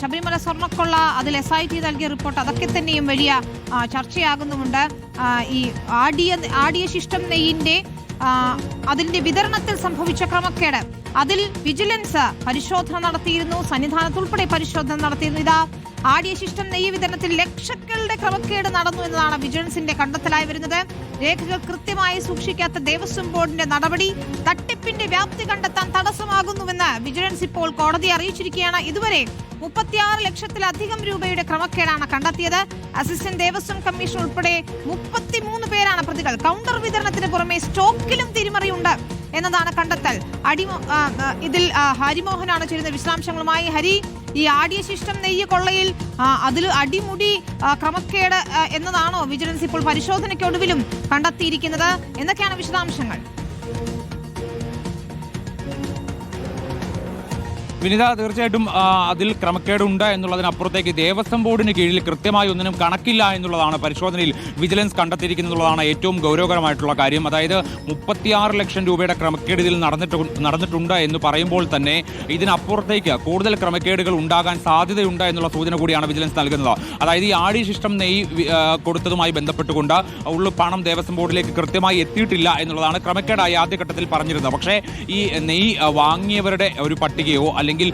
ശബരിമല സ്വർണ്ണക്കൊള്ള, അതിൽ SIT നൽകിയ റിപ്പോർട്ട്, അതൊക്കെ തന്നെയും വലിയ ചർച്ചയാകുന്നുമുണ്ട്. ഈ ആടിയ ശിഷ്ടം നെയ്യിന്റെ അതിന്റെ വിതരണത്തിൽ സംഭവിച്ച ക്രമക്കേട്, അതിൽ വിജിലൻസ് പരിശോധന നടത്തിയിരുന്നു, സന്നിധാനത്തുൾപ്പെടെ പരിശോധന നടത്തിയിരുന്നു. ഇതാ ആടിയ ശിഷ്ടം നെയ്യ് വിതരണത്തിൽ ലക്ഷങ്ങളുടെ ക്രമക്കേട് നടന്നു എന്നതാണ് വിജിലൻസിന്റെ കണ്ടെത്തലായി വരുന്നത്. രേഖകൾ കൃത്യമായി സൂക്ഷിക്കാത്ത ദേവസ്വം ബോർഡിന്റെ നടപടി തട്ടിപ്പിന്റെ വ്യാപ്തി കണ്ടെത്താൻ തടസ്സമാകുന്നുവെന്ന് വിജിലൻസ് ഇപ്പോൾ കോടതിയെ അറിയിച്ചിരിക്കുകയാണ്. ഇതുവരെ 36 ലക്ഷത്തിലധികം രൂപയുടെ ക്രമക്കേടാണ് കണ്ടെത്തിയത്. അസിസ്റ്റന്റ് ദേവസ്വം കമ്മീഷണർ ഉൾപ്പെടെ 33 പേരാണ് പ്രതികൾ. കൗണ്ടർ വിതരണത്തിന് പുറമെ സ്റ്റോക്കിലും തിരിമറിയുണ്ട് എന്നതാണ് കണ്ടെത്തൽ. ഇതിൽ ഹരിമോഹനാണ് ചേരുന്ന വിശദാംശങ്ങളുമായി. ഹരി, ഈ ആടിയ ശിഷ്ടം നെയ്യ് കൊള്ളയിൽ അതിൽ അടിമുടി ക്രമക്കേട് എന്നതാണോ വിജിലൻസ് ഇപ്പോൾ പരിശോധനയ്ക്കൊടുവിലും കണ്ടെത്തിയിരിക്കുന്നത്? എന്തൊക്കെയാണ് വിശദാംശങ്ങൾ? വിനിത, തീർച്ചയായിട്ടും അതിൽ ക്രമക്കേടുണ്ട് എന്നുള്ളതിനപ്പുറത്തേക്ക് ദേവസ്വം ബോർഡിന് കീഴിൽ കൃത്യമായി ഒന്നിനും കണക്കില്ല എന്നുള്ളതാണ് പരിശോധനയിൽ വിജിലൻസ് കണ്ടെത്തിയിരിക്കുന്നതാണ് ഏറ്റവും ഗൗരവകരമായിട്ടുള്ള കാര്യം. അതായത് 36 ലക്ഷം രൂപയുടെ ക്രമക്കേട് ഇതിൽ നടന്നിട്ടുണ്ട് എന്ന് പറയുമ്പോൾ തന്നെ ഇതിനപ്പുറത്തേക്ക് കൂടുതൽ ക്രമക്കേടുകൾ ഉണ്ടാകാൻ സാധ്യതയുണ്ട് എന്നുള്ള സൂചന കൂടിയാണ് വിജിലൻസ് നൽകുന്നത്. അതായത് ഈ ആടി ശിഷ്ടം നെയ്യ് കൊടുത്തതുമായി ബന്ധപ്പെട്ടുകൊണ്ട് ഉള്ള പണം ദേവസ്വം ബോർഡിലേക്ക് കൃത്യമായി എത്തിയിട്ടില്ല എന്നുള്ളതാണ് ക്രമക്കേടായി ആദ്യഘട്ടത്തിൽ പറഞ്ഞിരുന്നത്. പക്ഷേ ഈ നെയ്യ് വാങ്ങിയവരുടെ ഒരു പട്ടികയോ അല്ലെങ്കിൽ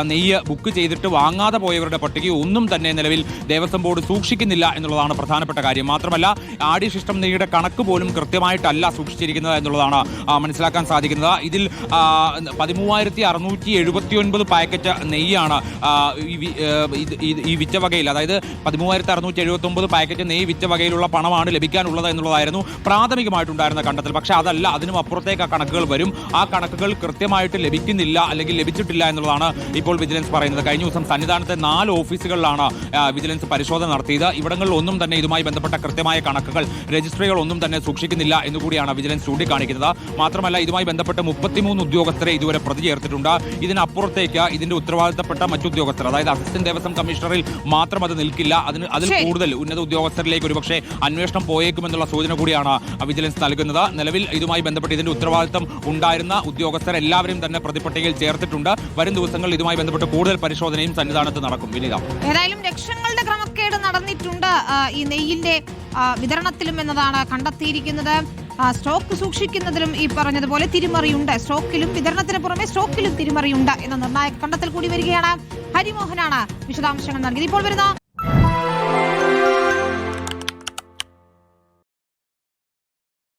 നെയ്യ് ബുക്ക് ചെയ്തിട്ട് വാങ്ങാതെ പോയവരുടെ പട്ടികയോ ഒന്നും തന്നെ നിലവിൽ ദേവസ്വം ബോർഡ് സൂക്ഷിക്കുന്നില്ല എന്നുള്ളതാണ് പ്രധാനപ്പെട്ട കാര്യം. മാത്രമല്ല ആടി ശിഷ്ടം നെയ്യുടെ കണക്ക് പോലും കൃത്യമായിട്ടല്ല സൂക്ഷിച്ചിരിക്കുന്നത് എന്നുള്ളതാണ് മനസ്സിലാക്കാൻ സാധിക്കുന്നത്. ഇതിൽ 13,679 പാക്കറ്റ് നെയ്യാണ് ഈ വിറ്റ വകയിൽ, അതായത് 13,679 പാക്കറ്റ് നെയ്യ് വിറ്റ വകയിലുള്ള പണമാണ് ലഭിക്കാനുള്ളത് എന്നുള്ളതായിരുന്നു പ്രാഥമികമായിട്ടുണ്ടായിരുന്ന കണ്ടെത്തൽ. പക്ഷേ അതല്ല, അതിനും അപ്പുറത്തേക്ക് ആ കണക്കുകൾ വരും. ആ കണക്കുകൾ കൃത്യമായിട്ട് ലഭിക്കുന്നില്ല അല്ലെങ്കിൽ ലഭിച്ചിട്ടില്ല എന്നുള്ളതാണ് ഇപ്പോൾ വിജിലൻസ് പറയുന്നത്. കഴിഞ്ഞ ദിവസം സന്നിധാനത്തെ 4 ഓഫീസുകളിലാണ് വിജിലൻസ് പരിശോധന നടത്തിയത്. ഇവിടങ്ങളിൽ ഒന്നും തന്നെ ഇതുമായി ബന്ധപ്പെട്ട കൃത്യമായ കണക്കുകൾ, രജിസ്ട്രികൾ ഒന്നും തന്നെ സൂക്ഷിക്കുന്നില്ല എന്നുകൂടിയാണ് വിജിലൻസ് ചൂണ്ടിക്കാണിക്കുന്നത്. മാത്രമല്ല ഇതിനുമായി ബന്ധപ്പെട്ട് 33 ഉദ്യോഗസ്ഥരെ ഇതുവരെ പ്രതി ചേർത്തിട്ടുണ്ട്. ഇതിനപ്പുറത്തേക്ക് ഇതിന്റെ ഉത്തരവാദിത്തപ്പെട്ട മറ്റുദ്യോഗസ്ഥർ, അതായത് അസിസ്റ്റന്റ് ദേവസ്വം കമ്മീഷണറിൽ മാത്രം അത് നിൽക്കില്ല, അതിൽ കൂടുതൽ ഉന്നത ഉദ്യോഗസ്ഥരിലേക്ക് ഒരുപക്ഷെ അന്വേഷണം പോയേക്കുമെന്നുള്ള സൂചന കൂടിയാണ് വിജിലൻസ് നൽകുന്നത്. നിലവിൽ ഇതുമായി ബന്ധപ്പെട്ട് ഇതിന്റെ ഉത്തരവാദിത്തം ഉണ്ടായിരുന്ന ഉദ്യോഗസ്ഥർ എല്ലാവരും തന്നെ പ്രതിപട്ടികയിൽ ചേർത്തിട്ടുണ്ട്. വരും ദിവസങ്ങളിൽ ഇതുമായി ബന്ധപ്പെട്ട് കൂടുതൽ പരിശോധനയും സന്നിധാനത്ത് നടക്കും. വിനിത, ഏതായാലും ലക്ഷങ്ങളുടെ ക്രമക്കേട് നടന്നിട്ടുണ്ട് ഈ നെയ്യിന്റെ വിതരണത്തിലും എന്നതാണ് കണ്ടെത്തിയിരിക്കുന്നത്. സ്റ്റോക്ക് സൂക്ഷിക്കുന്നതിലും ഈ പറഞ്ഞതുപോലെ തിരിമറിയുണ്ട്. സ്റ്റോക്കിലും വിതരണത്തിന് പുറമെ സ്റ്റോക്കിലും തിരിമറിയുണ്ട് എന്ന നിർണായക കണ്ടെത്തൽ കൂടി വരികയാണ്. ഹരിമോഹനാണ് വിശദാംശങ്ങൾ നൽകിയത്. ഇപ്പോൾ വരുന്ന